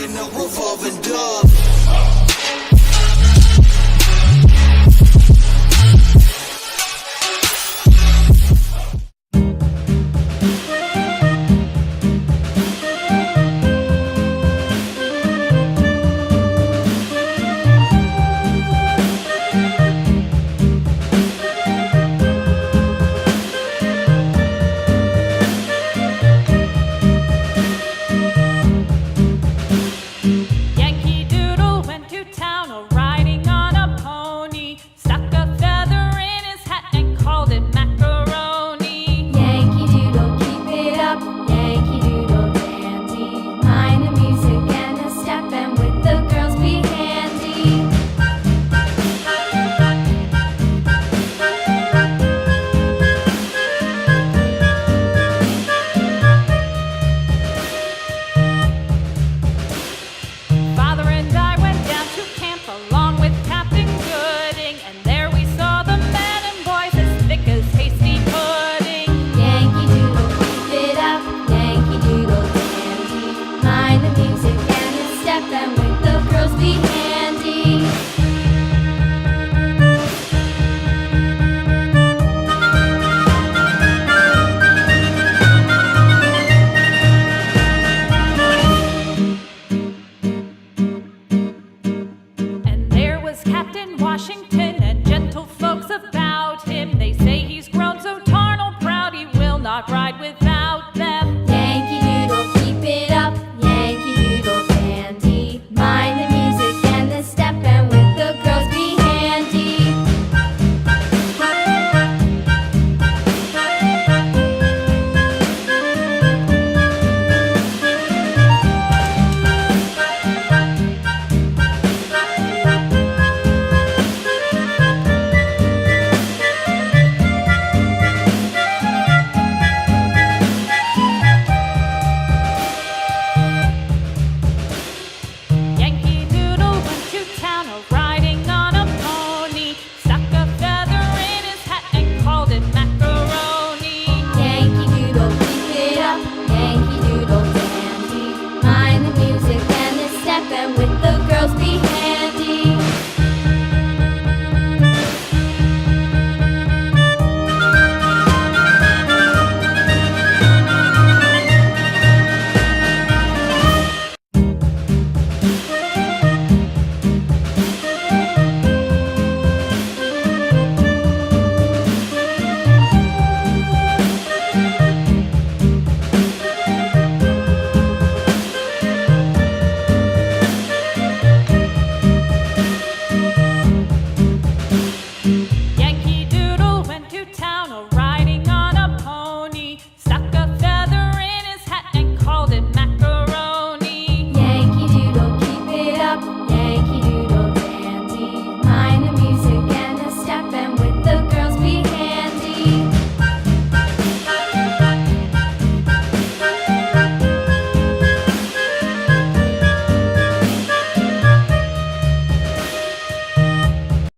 in a revolving door. Yankee Doodle went to town riding on a pony, stuck a feather in his hat and called it macaroni. Yankee Doodle, keep it up, Yankee Doodle dandy. Mind the music and the step, and with the girls be handy. Father and I went down to camp along with Captain Gooding, and there we saw the men and boys as thick as hasty pudding. Yankee Doodle, keep it up, Yankee Doodle dandy. Mind the music and the step, and with the girls be handy.